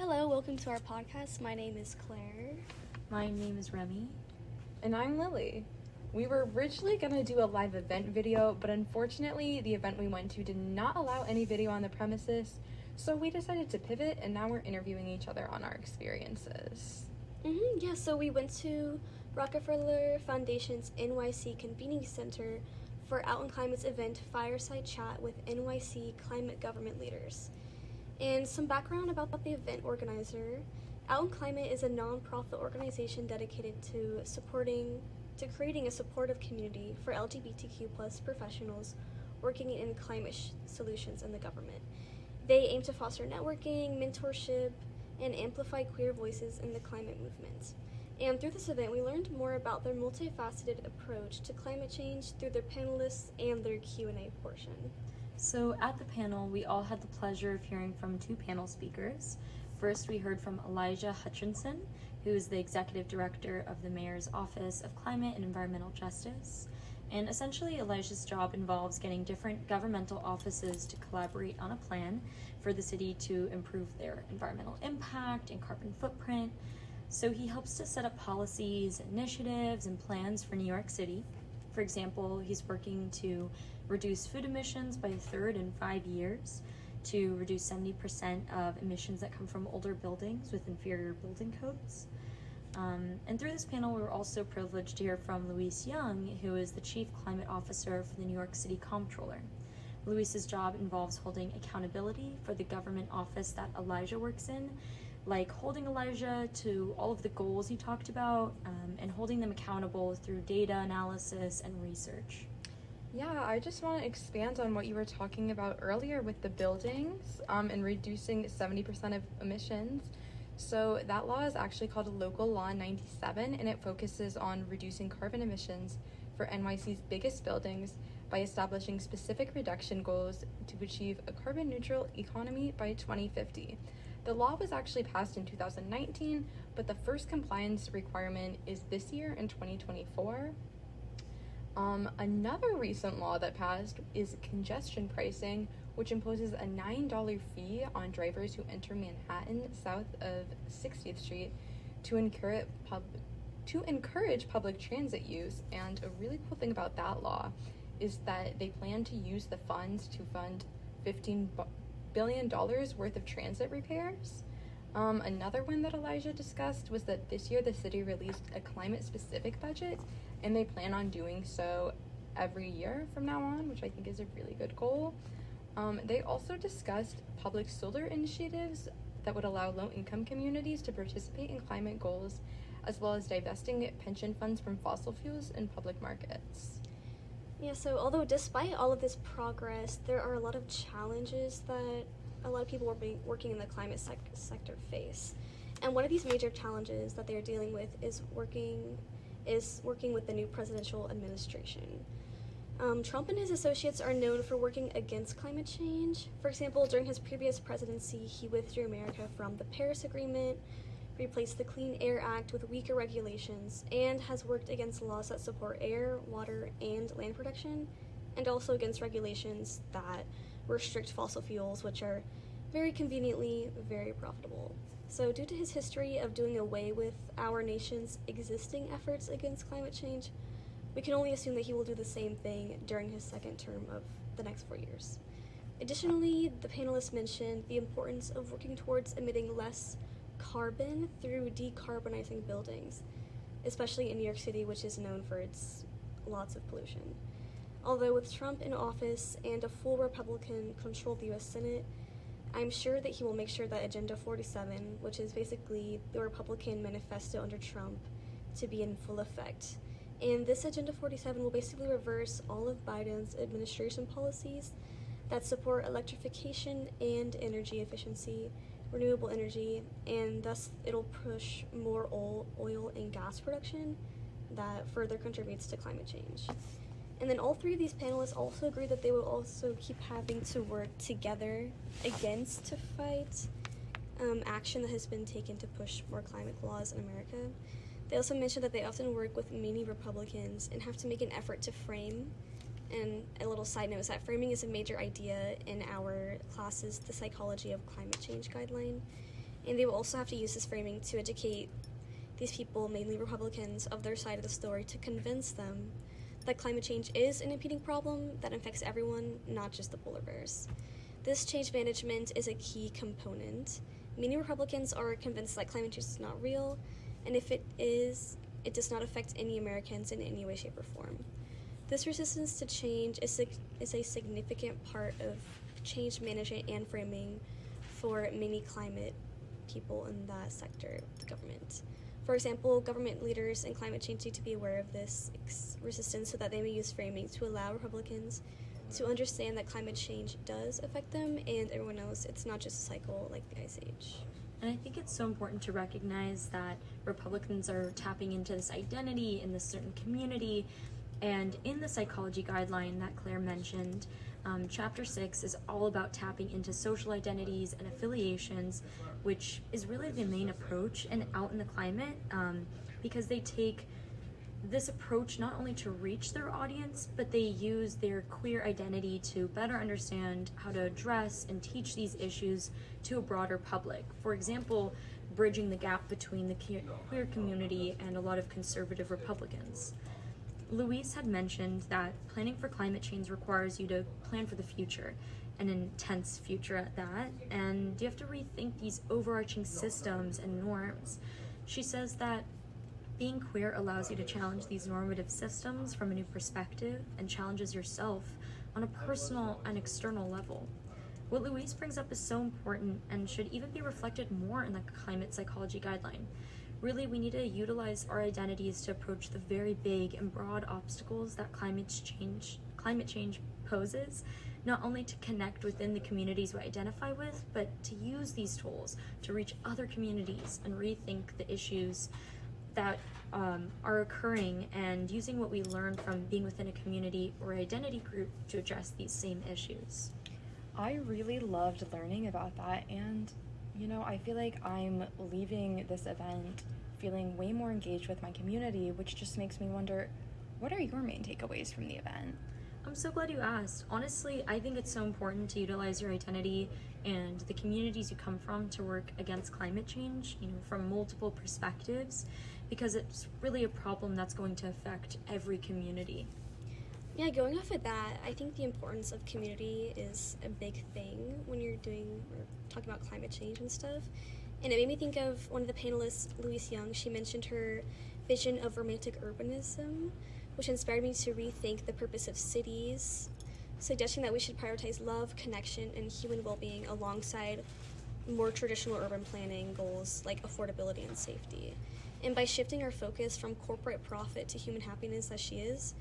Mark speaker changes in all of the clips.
Speaker 1: Hello, welcome to our podcast. My name is Claire.
Speaker 2: My name is Remy.
Speaker 3: And I'm Lily. We were originally going to do a live event video, but unfortunately the event we went to did not allow any video on the premises, so we decided to pivot and now we're interviewing each other on our experiences.
Speaker 1: So we went to Rockefeller Foundation's NYC Convening Center for Out in Climate's event Fireside Chat with NYC climate government leaders. And some background about the event organizer. Out in Climate is a non-profit organization dedicated to creating a supportive community for LGBTQ plus professionals working in climate solutions in the government. They aim to foster networking, mentorship, and amplify queer voices in the climate movement. And through this event, we learned more about their multifaceted approach to climate change through their panelists and their Q&A portion.
Speaker 2: So at the panel, we all had the pleasure of hearing from two panel speakers. First, we heard from Elijah Hutchinson, who is the Executive Director of the Mayor's Office of Climate and Environmental Justice. And essentially, Elijah's job involves getting different governmental offices to collaborate on a plan for the city to improve their environmental impact and carbon footprint. So he helps to set up policies, initiatives, and plans for New York City. For example, he's working to reduce food emissions by a third in 5 years, to reduce 70% of emissions that come from older buildings with inferior building codes. And through this panel, we were also privileged to hear from Luis Young, who is the Chief Climate Officer for the New York City Comptroller. Luis's job involves holding accountability for the government office that Elijah works in, like holding Elijah to all of the goals he talked about, and holding them accountable through data analysis and research.
Speaker 3: Yeah, I just want to expand on what you were talking about earlier with the buildings and reducing 70% of emissions. So that law is actually called Local Law 97, and it focuses on reducing carbon emissions for NYC's biggest buildings by establishing specific reduction goals to achieve a carbon neutral economy by 2050. The law was actually passed in 2019, but the first compliance requirement is this year in 2024. Another recent law that passed is congestion pricing, which imposes a $9 fee on drivers who enter Manhattan south of 60th Street to encourage public transit use. And a really cool thing about that law is that they plan to use the funds to fund $15 billion worth of transit repairs. Another one that Elijah discussed was that this year the city released a climate-specific budget, and they plan on doing so every year from now on, which I think is a really good goal. They also discussed public solar initiatives that would allow low-income communities to participate in climate goals, as well as divesting pension funds from fossil fuels in public markets.
Speaker 1: Yeah, so although despite all of this progress, there are a lot of challenges that a lot of people working in the climate sector face. And one of these major challenges that they are dealing with is working with the new presidential administration. Trump and his associates are known for working against climate change. For example, during his previous presidency, he withdrew America from the Paris Agreement, replaced the Clean Air Act with weaker regulations, and has worked against laws that support air, water, and land protection, and also against regulations that restrict fossil fuels, which are very conveniently very profitable. So due to his history of doing away with our nation's existing efforts against climate change, we can only assume that he will do the same thing during his second term of the next 4 years. Additionally, the panelists mentioned the importance of working towards emitting less carbon through decarbonizing buildings, especially in New York City, which is known for its lots of pollution. Although with Trump in office and a full Republican-controlled U.S. Senate, I'm sure that he will make sure that Agenda 47, which is basically the Republican manifesto under Trump, to be in full effect. And this Agenda 47 will basically reverse all of Biden's administration policies that support electrification and energy efficiency, renewable energy, and thus it'll push more oil and gas production that further contributes to climate change. And then all three of these panelists also agree that they will also keep having to work together against to fight action that has been taken to push more climate laws in America. They also mentioned that they often work with many Republicans and have to make an effort to frame. And a little side note is that framing is a major idea in our classes, the Psychology of Climate Change guideline. And they will also have to use this framing to educate these people, mainly Republicans, of their side of the story to convince them that climate change is an impeding problem that affects everyone, not just the polar bears. This change management is a key component. Many Republicans are convinced that climate change is not real, and if it is, it does not affect any Americans in any way, shape, or form. This resistance to change is a significant part of change management and framing for many climate people in that sector of the government. For example, government leaders in climate change need to be aware of this resistance so that they may use framing to allow Republicans to understand that climate change does affect them, and everyone knows it's not just a cycle like the Ice Age.
Speaker 2: And I think it's so important to recognize that Republicans are tapping into this identity in this certain community. And in the psychology guideline that Claire mentioned, Chapter 6 is all about tapping into social identities and affiliations, which is really the main approach and out in the climate, because they take this approach not only to reach their audience, but they use their queer identity to better understand how to address and teach these issues to a broader public. For example, bridging the gap between the queer community and a lot of conservative Republicans. Louise had mentioned that planning for climate change requires you to plan for the future, an intense future at that, and you have to rethink these overarching systems and norms. She says that being queer allows you to challenge these normative systems from a new perspective and challenges yourself on a personal and external level. What Louise brings up is so important and should even be reflected more in the climate psychology guideline. Really, we need to utilize our identities to approach the very big and broad obstacles that climate change poses, not only to connect within the communities we identify with, but to use these tools to reach other communities and rethink the issues that are occurring, and using what we learn from being within a community or identity group to address these same issues.
Speaker 3: I really loved learning about that, and I feel like I'm leaving this event feeling way more engaged with my community, which just makes me wonder, what are your main takeaways from the event?
Speaker 2: I'm so glad you asked. Honestly, I think it's so important to utilize your identity and the communities you come from to work against climate change, from multiple perspectives, because it's really a problem that's going to affect every community.
Speaker 1: Yeah, going off of that, I think the importance of community is a big thing when you're talking about climate change and stuff. And it made me think of one of the panelists, Louise Young. She mentioned her vision of romantic urbanism, which inspired me to rethink the purpose of cities, suggesting that we should prioritize love, connection, and human well-being alongside more traditional urban planning goals like affordability and safety. And by shifting our focus from corporate profit to human happiness as she is,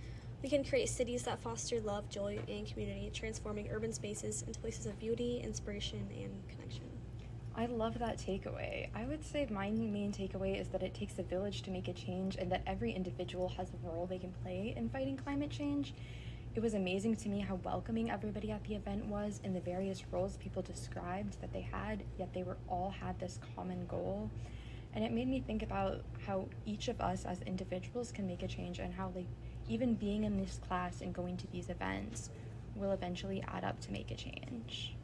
Speaker 1: we can create cities that foster love, joy, and community, transforming urban spaces into places of beauty, inspiration, and connection.
Speaker 3: I love that takeaway. I would say my main takeaway is that it takes a village to make a change, and that every individual has a role they can play in fighting climate change. It was amazing to me how welcoming everybody at the event was, and the various roles people described that they had, yet they all had this common goal. And it made me think about how each of us as individuals can make a change, and how even being in this class and going to these events will eventually add up to make a change.